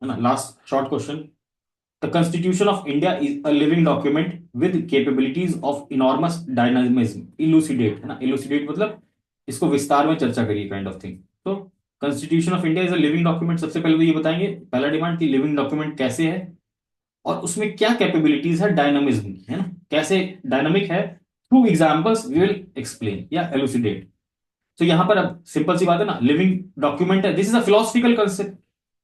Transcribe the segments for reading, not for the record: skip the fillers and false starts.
है ना। Last short question, the constitution of India is a living document with capabilities of enormous dynamism, elucidate, है ना। Elucidate मतलब इसको विस्तार में चर्चा करिए, काइंड ऑफ थिंग। तो constitution of India is a living document, सबसे पहले तो ये बताएंगे, पहला डिमांड थी लिविंग डॉक्यूमेंट कैसे है और उसमें क्या कैपेबिलिटीज है डायनामिज्म की, है ना, कैसे डायनामिक है, through examples we will explain या एलुसिडेट। तो यहां पर अब सिंपल सी बात है ना, लिविंग डॉक्यूमेंट है, this is a philosophical concept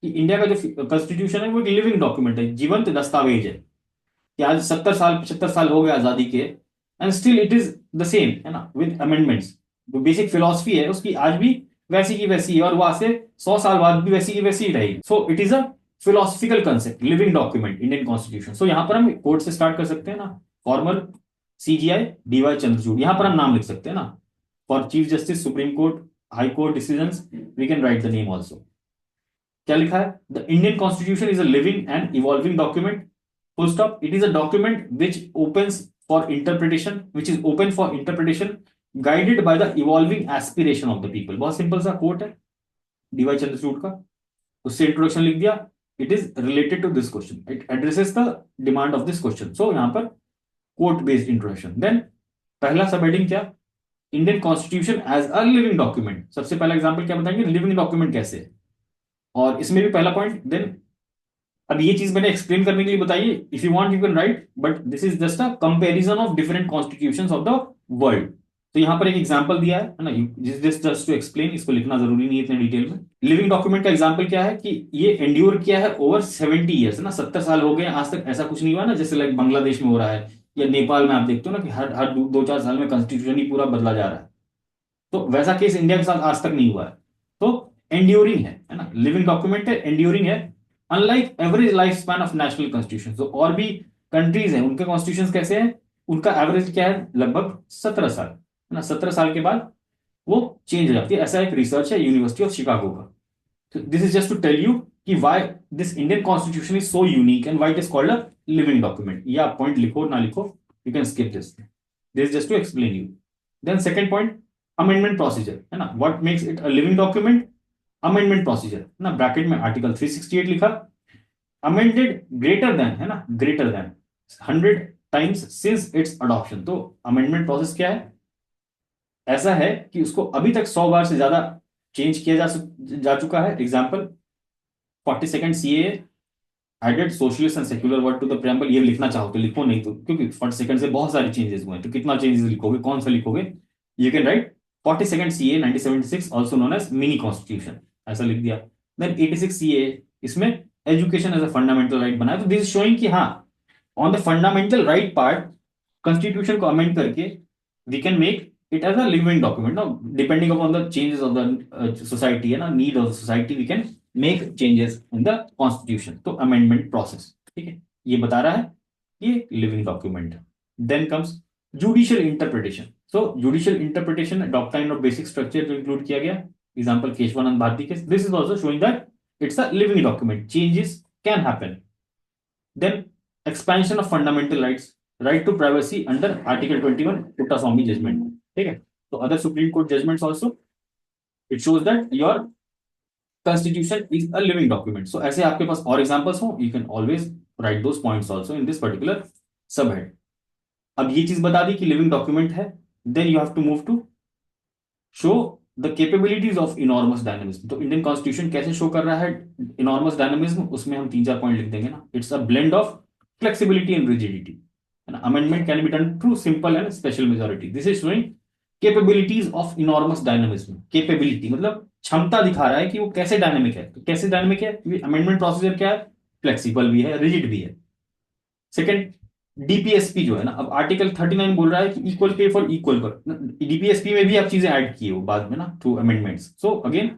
कि इंडिया का जो कॉन्स्टिट्यूशन है वो एक लिविंग डॉक्यूमेंट है, जीवंत दस्तावेज है कि आज 70 साल 75 साल हो गए आजादी के, and still it is the same, है ना, विद अमेंडमेंट्स। जो बेसिक फिलोसफी है उसकी आज भी वैसी की वैसी है और वो आज से 100 साल बाद भी वैसी की वैसी ही रहेगी। So it is a philosophical concept, living document, Indian constitution. So यहां पर हम कोर्ट से स्टार्ट कर सकते हैं ना, फॉर्मल CGI DY चंद्रचूड़, यहां पर हम नाम लिख सकते हैं ना, for chief justice supreme court high court decisions we can write the name also. क्या लिखा है, the Indian constitution is a living and evolving document, full stop, it is a document which opens for interpretation, which is open for interpretation, guided by the evolving aspiration of the people। बहुत simple सा quote है D Y Chandrachud का, उससे introduction लिख दिया, it is related to this question, it addresses the demand of this question. So यहां पर coat based introduction. Then पहला सब हेडिंग क्या, Indian constitution as a living document, सबसे पहला एग्जांपल क्या बताएंगे, लिविंग डॉक्यूमेंट कैसे है, और इसमें भी पहला पॉइंट। देन अब ये चीज मैंने एक्सप्लेन करने के लिए बताई, if you want you can right, but this is just a comparison of different constitutions of the world. तो यहां पर एक एग्जांपल दिया है ना, जस्ट टू एक्सप्लेन, इसको लिखना जरूरी नहीं है इतने डिटेल में। लिविंग डॉक्यूमेंट का एग्जांपल क्या है कि ये एंड्योर किया है ओवर 70 ईयर्स, है ना, 70 साल हो गए आज तक ऐसा कुछ नहीं हुआ ना, जैसे लाइक बांग्लादेश में हो रहा है या नेपाल में आप देखते हो ना कि हर हर 2-4 साल में कॉन्स्टिट्यूशन ही पूरा बदला जा रहा है। तो वैसा केस इंडिया के साथ आज तक नहीं हुआ है। तो एंड्योरिंग है ना, लिविंग डॉक्यूमेंट है, एंड्योरिंग है, unlike average life span of national constitution. तो और भी कंट्रीज हैं उनके कॉन्स्टिट्यूशन कैसे हैं, उनका एवरेज क्या है, लगभग 17 साल, है ना, 17 साल के बाद वो चेंज हो जाती है, ऐसा एक रिसर्च है यूनिवर्सिटी ऑफ शिकागो का। तो this is just to tell you कि why this Indian constitution is so unique and why it is called a living document. ये आप पॉइंट लिखो ना लिखो, you can skip this is just to explain you. Then second point, amendment procedure, है ना, what makes it a living document, amendment procedure ना, bracket में article 368 लिखा, अमेंडेड ग्रेटर देन, है ना, greater than 100 times since it's adoption. तो amendment process क्या है, ऐसा है कि उसको अभी तक 100 बार से ज्यादा चेंज किया जा चुका है। Example 42nd CAA added socialist and secular word to the preamble, ये लिखना चाहो तो लिखो, नहीं तो क्योंकि 42nd से बहुत सारे चेंजेस हुए हैं, तो कितना चेंजेस लिखोगे, कौन सा लिखोगे, you can write 42nd CAA 1976 also known as mini constitution, ऐसा लिख दिया। देन 86 CAA, इसमें education as a fundamental right बनाया, तो दिस इज शोइंग कि हाँ, on the fundamental right part constitution को अमेंड करके we can make it as a living document ना, depending upon the changes of the society, है ना, need of society, we can make changes in the constitution. तो amendment process, ठीक है, ये बता रहा है ये living document. Then comes judicial interpretation. So judicial interpretation doctrine और बेसिक स्ट्रक्चर जो इंक्लूड किया गया, example Kesavananda Bharati case, this is also showing that it's a living document, changes can happen. Then expansion of fundamental rights, right to privacy under article 21 Puttaswamy judgment, ठीक है। तो other Supreme Court judgments also, it shows that your constitution is a living document। so ऐसे आपके पास और examples हो, you can always write those points also in this particular subhead। अब ये चीज बता दी कि लिविंग डॉक्यूमेंट है, then you have to move to show the capabilities of enormous dynamism. तो इंडियन कॉन्स्टिट्यूशन कैसे शो कर रहा है इनॉर्मस डायनामिज्म, उसमें हम 3-4 पॉइंट लिख देंगे ना, it's a blend of flexibility and rigidity, है ना, amendment can be done through simple and special majority, this is showing capabilities of enormous dynamism. Capability मतलब क्षमता दिखा रहा है कि वो कैसे डायनेमिक है, तो कैसे डायनेमिक है, अमेंडमेंट प्रोसीजर क्या है, फ्लेक्सिबल भी है, रिजिड भी है। सेकंड, डीपीएसपी जो है ना, अब आर्टिकल 39 बोल रहा है कि इक्वल पे फॉर इक्वल पर, डीपीएसपी में भी आप चीजें ऐड किए हो बाद में ना through amendments. So again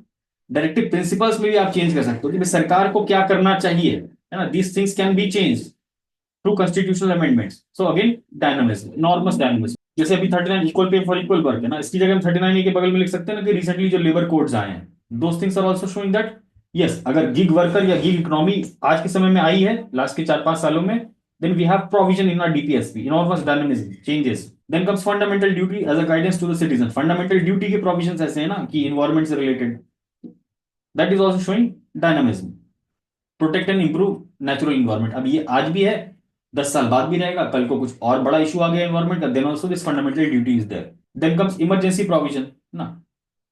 directive principles में भी आप चेंज कर सकते हो कि सरकार को क्या करना चाहिए, है ना, these things can be change through constitutional amendments. So again dynamism, norms dynamism, जैसे अभी 39 equal pay for equal work है ना, इसकी जगह हम 39 के बगल में लिख सकते हैं ना कि रिसेंटली जो लेबर कोड्स आए हैं, those things are also showing that yes, अगर गिग वर्कर या गिग इकोनॉमी आज के समय में आई है लास्ट के 4-5 सालों में, then we have provision in our DPSP, enormous dynamism, changes. Then comes fundamental duty as a guidance to the citizen। fundamental duty के provisions ऐसे हैं ना कि environment से related, that is also showing dynamism। Protect and improve natural environment. अब ये आज भी है, 10 साल बाद भी रहेगा, कल को कुछ और बड़ा इशू आ गया एनवायरमेंट का, then also this fundamental duty is there. Then comes emergency provision ना,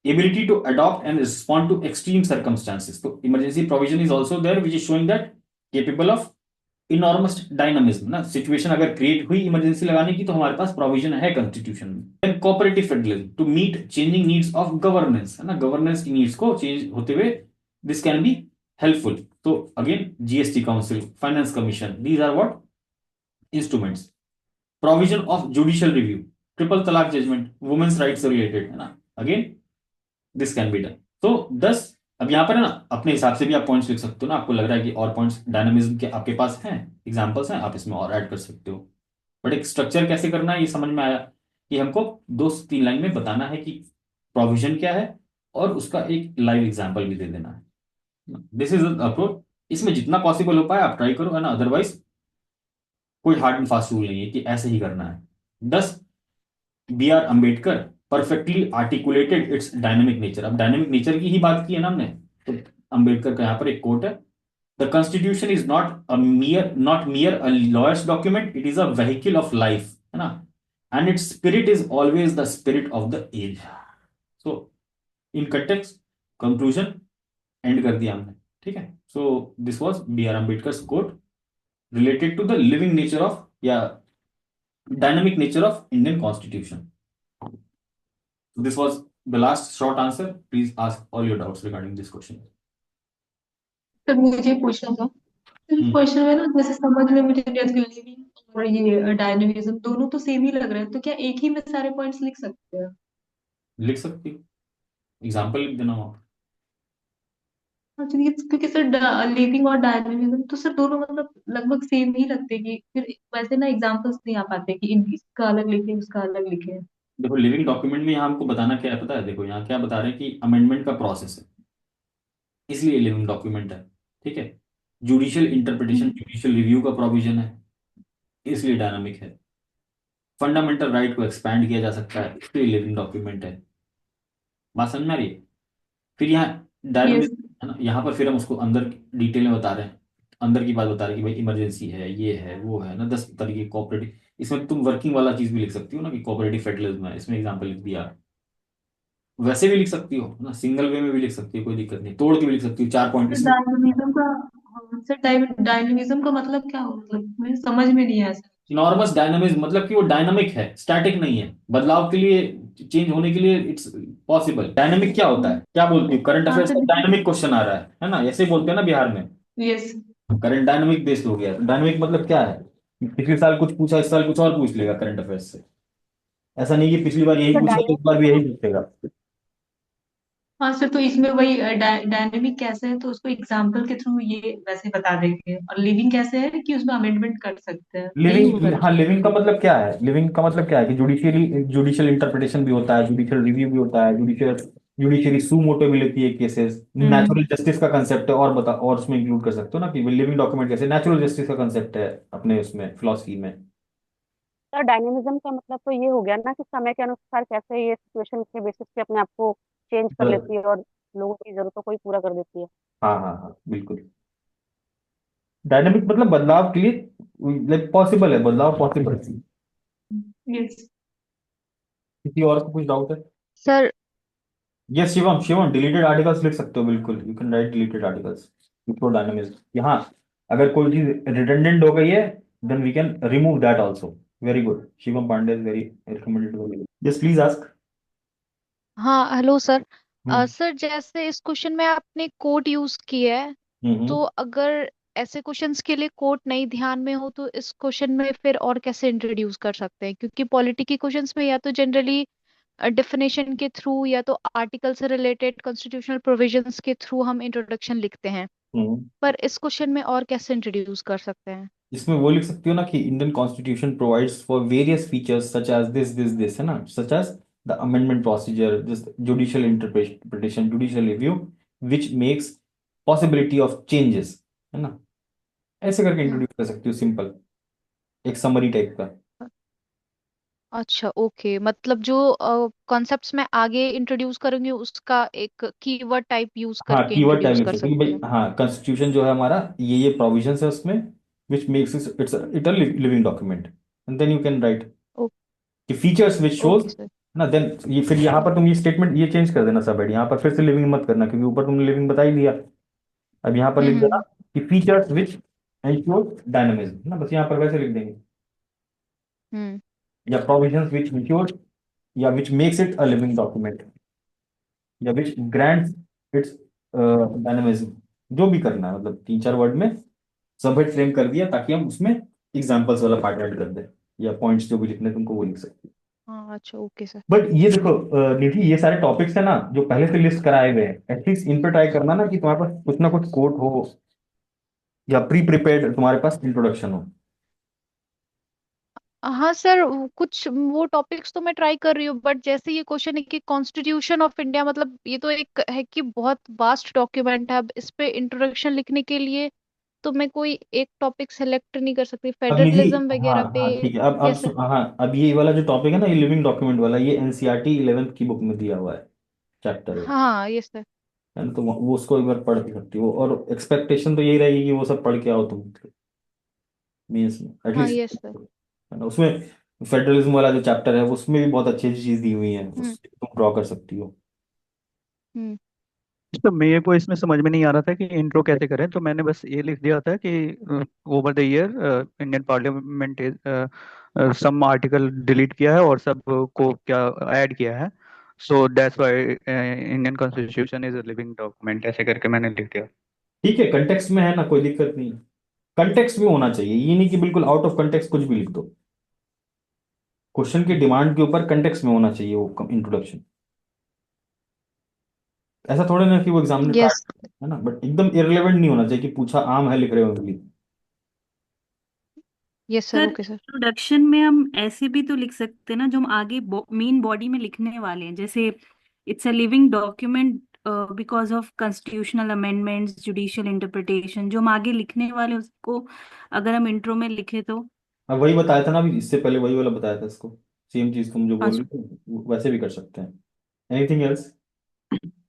ability to adopt and respond to extreme circumstances. तो emergency provision is also there which is showing that capable of enormous dynamism ना, situation अगर create हुई emergency लगाने की तो हमारे पास प्रोविजन है कॉन्स्टिट्यूशन में। Then cooperative federalism to meet changing needs of governance है ना, गवर्नेंस की नीड्स को चेंज होते हुए दिस कैन बी हेल्पफुल। तो again GST council, finance commission, these are what instruments. Provision of judicial review, triple तलाक judgement, women's rights से related है ना, again this can be done. तो 10, अब यहां पर है ना अपने हिसाब से भी आप पॉइंट्स लिख सकते हो ना, आपको लग रहा है कि और पॉइंट्स डायनामिज्म के आपके पास हैं, एग्जांपल्स हैं, आप इसमें और ऐड कर सकते हो। बट एक स्ट्रक्चर कैसे करना है ये समझ में आया कि हमको 2 से 3 लाइन में बताना है कि प्रोविजन क्या है और उसका एक लाइव एग्जाम्पल भी दे देना है। दिस इज अप्रोच, इसमें जितना पॉसिबल हो पाए आप ट्राई करो है ना, अदरवाइज कोई हार्ड एंड फास्ट रूल नहीं है कि ऐसे ही करना है। 10, B R Ambedkar perfectly articulated its dynamic nature. अब डायनेमिक नेचर की ही बात की है ना हमने, तो अम्बेडकर का यहाँ पर एक कोट है, the constitution is not mere a lawyer's document, it is a vehicle of life है ना, and its spirit is always the spirit of the age. So in context conclusion end कर दिया हमने, ठीक है। So this was B R Ambedkar quote related to the living nature of, yeah, dynamic nature of Indian constitution. So this was the last short answer. Please ask all your doubts regarding this question. Sir मुझे पूछना था, question में ना जैसे समझ में मुझे नहीं आता कि लिविंग और ये डायनेमिज्म दोनों तो सेम ही लग रहा है, तो क्या एक ही में सारे पॉइंट्स लिख सकते हैं? लिख सकती हो, एग्जाम्पल लिख देना वहां। हाँ, क्योंकि सर लिविंग और डायनेमिज्म तो सर दोनों मतलब लगभग सेम ही लगते हैं, कि फिर वैसे ना एग्जांपल्स नहीं आ पाते कि इसका अलग लिखे उसका अलग लिखे। देखो लिविंग डॉक्यूमेंट में यहाँ हमको बताना क्या है पता है, देखो यहाँ क्या बता रहे हैं कि अमेंडमेंट का प्रोसेस है, इसलिए लिविंग डॉक्यूमेंट है, ठीक है। जुडिशियल इंटरप्रिटेशन, हम्म। जुडिशियल रिव्यू का प्रोविजन है, इसलिए डायनामिक है। फंडामेंटल राइट को एक्सपैंड किया जा सकता है, इसलिए लिविंग डॉक्यूमेंट है। बात समझ में आ रही है? फिर यहाँ यस। डायनामिक है ना, यहाँ पर फिर हम उसको अंदर डिटेल में बता रहे हैं, अंदर की बात बता रहे हैं कि भाई इमरजेंसी है, ये है, वो है ना, 10 तरीके कोऑपरेटिव। इसमें तुम वर्किंग वाला चीज भी लिख सकती हो ना कि कोऑपरेटिव फेडरलिज्म है, इसमें एग्जांपल लिख दिया। वैसे भी लिख सकती हो ना, सिंगल वे में भी लिख सकती हो, कोई दिक्कत नहीं, तोड़ के भी लिख सकती हो, 4 पॉइंट सर इसमें। डायनेमिज्म का, हाँ, सर डायनेमिज्म का मतलब क्या हो, मतलब मुझे समझ में नहीं आया सर। इनॉर्मस डायनामिज्म मतलब कि वो डायनामिक है, स्टैटिक नहीं है, बदलाव के लिए, चेंज होने के लिए इट्स पॉसिबल। डायनामिक क्या होता है, क्या बोलती हूँ, करंट हाँ अफेयर्स का सर। डायनामिक क्वेश्चन आ रहा है ना, ऐसे बोलते हैं ना बिहार में, यस। करंट डायनामिक बेस्ड हो गया। डायनामिक मतलब क्या है, पिछले साल कुछ पूछा, इस साल कुछ और पूछ लेगा करंट अफेयर्स से, ऐसा नहीं कि पिछली बार यही सर पूछा तो इस बार भी यही पूछेगा। हाँ सर, तो इसमें वही डायनेमिक कैसे है तो उसको एग्जाम्पल के थ्रू ये वैसे बता देंगे, और लिविंग कैसे है कि उसमें अमेंडमेंट कर सकते हैं, यही लिविंग, होगा ना? हाँ लिविंग का मतलब क्या है, लिविंग का मतलब क्या है कि जुडिशियली, जुडिशियल इंटरप्रिटेशन भी होता है, जुडिशियल रिव्यू भी होता है, जुडिशियल, जुडिशियरी सू मोटो भी लेती है केसेस, हम्म। नेचुरल जस्टिस का कंसेप्ट है, और बता, और उसमें इंक्लूड कर सकते हो ना कि लिविंग डॉक्यूमेंट कैसे, नेचुरल जस्टिस का कंसेप्ट है अपने उसमें फिलोसफी में। तो डायनेमिज्म का मतलब तो ये हो गया ना कि समय के अनुसार कैसे ये सिचुएशन के बेसिस पे अपने आप को चेंज कर बस, लेती है और लोगों की जरूरतों को ही पूरा कर देती है। हाँ हाँ हाँ बिल्कुल। डायनामिक मतलब बदलाव के लिए, लाइक पॉसिबल है, बदलाव पॉसिबल है। यस। किसी और को कुछ डाउट है? Sir yes Shivam, Shivam deleted articles लिख सकते हो, बिल्कुल you can write deleted articles before dynamism. यहाँ अगर कोई चीज रिडंडेंट हो गई है then we can remove that also. Very good, Shivam Pandey is very recommended. Yes please ask. हाँ हेलो सर। हम्म सर जैसे इस क्वेश्चन में आपने कोट यूज किया है, हम्म। तो अगर ऐसे क्वेश्चंस के लिए कोट नहीं ध्यान में हो तो इस क्वेश्चन में फिर और कैसे इंट्रोड्यूस कर सकते हैं? क्योंकि पॉलिटी के क्वेश्चंस में या तो जनरली डेफिनेशन के थ्रू या तो आर्टिकल से रिलेटेड कॉन्स्टिट्यूशनल प्रोविजंस के थ्रू हम इंट्रोडक्शन लिखते हैं, हम्म। पर इस क्वेश्चन में और कैसे इंट्रोड्यूस कर सकते हैं? इसमें वो लिख सकती हो ना कि Indian constitution provides for various features such as this है ना, such as the amendment procedure, this judicial interpretation, judicial review which makes possibility of changes है ना, ऐसे करके हाँ। इंट्रोड्यूस कर सकती हो, सिंपल एक समरी टाइप का। अच्छा, ओके, मतलब जो कॉन्सेप्ट्स मैं आगे इंट्रोड्यूस करूंगी उसका एक कीवर्ड टाइप यूज हाँ, करके कीवर्ड टाइप इंट्रोड्यूस लिख कर सकते हैं कि सकती हूँ। भाई हाँ, कॉन्स्टिट्यूशन जो है हमारा, ये प्रोविजंस है उसमें, which makes it a living document, and then you can write oh, कि features which shows, okay sir. ना देन ये फिर यहाँ पर तुम ये स्टेटमेंट ये चेंज कर देना सब, यहाँ पर फिर से लिविंग मत करना, क्योंकि ऊपर तुमने लिविंग बता ही दिया। अब यहाँ पर लिख देना हम्म। कि फीचर्स विच एंश्योर डायनामिज्म, ना बस यहाँ पर वैसे लिख देंगे, हम्म। या प्रोविजंस विच एंश्योर, या विच makes it a living document, या विच ग्रांट्स इट्स डायनामिज्म, जो भी करना है, मतलब 3-4 वर्ड में सबमिट फ्रेम कर दिया, ताकि हम उसमें एग्जांपल्स वाला पार्ट ऐड कर दें, या पॉइंट्स जो भी लिखने तुमको वो लिख सकते हो। हाँ, अच्छा, ओके सर। बट ये देखो निधि, ये सारे टॉपिक्स है ना जो पहले से लिस्ट कराए हुए हैं, एटलीस्ट इन पे ट्राई करना ना कि तुम्हारे पास कुछ ना कुछ कोट हो, या प्री प्रिपेयर्ड तुम्हारे पास इंट्रोडक्शन हो। हाँ सर, कुछ वो टॉपिक्स तो मैं ट्राई कर रही हूँ, बट जैसे ये क्वेश्चन है कि कॉन्स्टिट्यूशन ऑफ इंडिया, मतलब ये तो एक है कि बहुत वास्ट डॉक्यूमेंट है। अब इस पे इंट्रोडक्शन लिखने के लिए तो मैं कोई एक टॉपिक सेलेक्ट नहीं कर सकती, अब निधि, फेडरलिज्म हाँ वगैरह पे। हाँ ठीक है, अब यस सर। हाँ, अब ये वाला जो टॉपिक है ना, ये लिविंग डॉक्यूमेंट वाला, ये एनसीईआरटी 11th की बुक में दिया हुआ है, चैप्टर हाँ, यस सर। है ना, तो वो उसको एक बार पढ़ के सकती हो, और एक्सपेक्टेशन तो यही रहेगी कि वो सब पढ़ के आओ तुम मीन्स में हाँ, एटलीस्ट, यस सर। है ना। उसमें फेडरलिज्म वाला जो चैप्टर है उसमें भी बहुत अच्छी अच्छी चीज दी हुई है, हम्म। उससे तुम ड्रॉ कर सकती हो। हम्म। तो मेरे को इसमें समझ में नहीं आ रहा था कि इंट्रो कैसे करें, तो मैंने बस ये लिख दिया था कि over the year Indian parliament some article delete किया है और सब को क्या ऐड किया है, so that's why Indian constitution is a living document, ऐसे करके मैंने लिख दिया। ठीक है, कंटेक्स्ट में है ना, कोई दिक्कत नहीं। कंटेक्स्ट में होना चाहिए, ये नहीं कि बिल्कुल आउट ऑफ कंटेक्स्ट कुछ भी लिख दो। क्वेश्चन की डिमांड के ऊपर कंटेक्स्ट में होना चाहिए वो इंट्रोडक्शन। ऐसा थोड़ा ना कि वो एग्जामिनर काट, यस। है ना, बट एकदम इररिलेवेंट नहीं होना चाहिए कि पूछा आम है लिख रहे हो only. Yes sir, sir okay sir. Introduction में हम ऐसे भी तो लिख सकते हैं ना, जो हम आगे मेन बॉडी में लिखने वाले हैं, जैसे it's a living document because of constitutional amendments, judicial interpretation, जो हम आगे लिखने वाले हैं, उसको अगर हम इंट्रो में लिखे तो। अब वही बताया था ना अभी, इससे पहले वही वाला बताया था इसको, सेम चीज तुम जो बोल अच्छा। रहे थे वैसे भी कर सकते हैं। Anything else?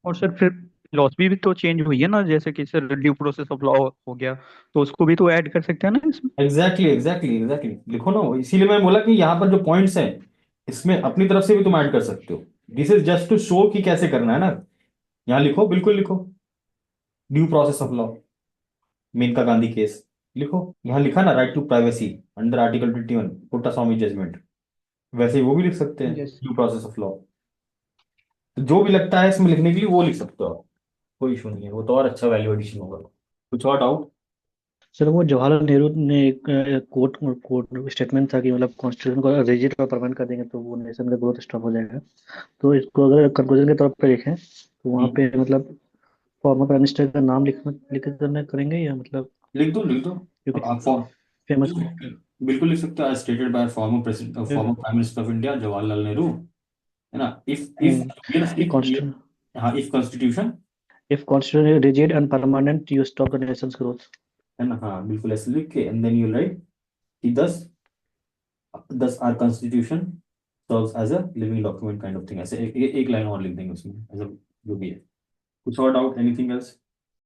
और सर फिर फिलॉसफी भी तो चेंज हुई है ना, जैसे कि sir due process of law हो गया, तो उसको भी तो ऐड कर सकते हैं ना इसमें। एग्जैक्टली एग्जैक्टली एग्जैक्टली, लिखो ना वो, इसीलिए मैं बोला कि यहाँ पर जो पॉइंट्स हैं इसमें अपनी तरफ से भी तुम ऐड कर सकते हो। This is just to show कि कैसे करना है ना। यहाँ लिखो, बिल्कुल लिखो, due process of law, Menaka Gandhi case लिखो। यहाँ लिखा ना, right to privacy under article 21 Puttaswamy judgment, वैसे ही वो भी लिख सकते हैं, yes. Due process of law. तो जो भी लगता है इसमें लिखने के लिए वो लिख सकते हो आप, कोई इशू नहीं है, वो तो और अच्छा वैल्यू एडिशन होगा। कुछ और डाउट? सर वो जवाहरलाल नेहरू ने एक कोर्ट कोर्ट स्टेटमेंट था कि मतलब कॉन्स्टिट्यूशन को रिजिड और परमानेंट कर देंगे तो वो नेशन का ग्रोथ स्टॉप हो जाएगा। तो इसको अगर कंक्लूजन के तौर पर लिखें तो वहाँ हम्म, पे मतलब फॉर्मर प्राइम मिनिस्टर का नाम लिखना लिख करना करेंगे या मतलब, लिख दो लिख दो। क्योंकि आप फॉर्म फेमस। बिल्कुल लिख सकते हो, as stated by former president, former prime minister of India Jawaharlal Nehru, है ना। इफ इफ कॉन्स्टिट्यूशन, हाँ, if constitution, if constitution rigid and permanent you stop the nation's growth. है ना, हाँ बिल्कुल ऐसे लिख के, एंड देन यू राइट कि thus our constitution serves as a living document kind of thing, ऐसे एक लाइन और लिख देंगे उसमें, ऐसा जो भी है। कुछ और डाउट? Anything else?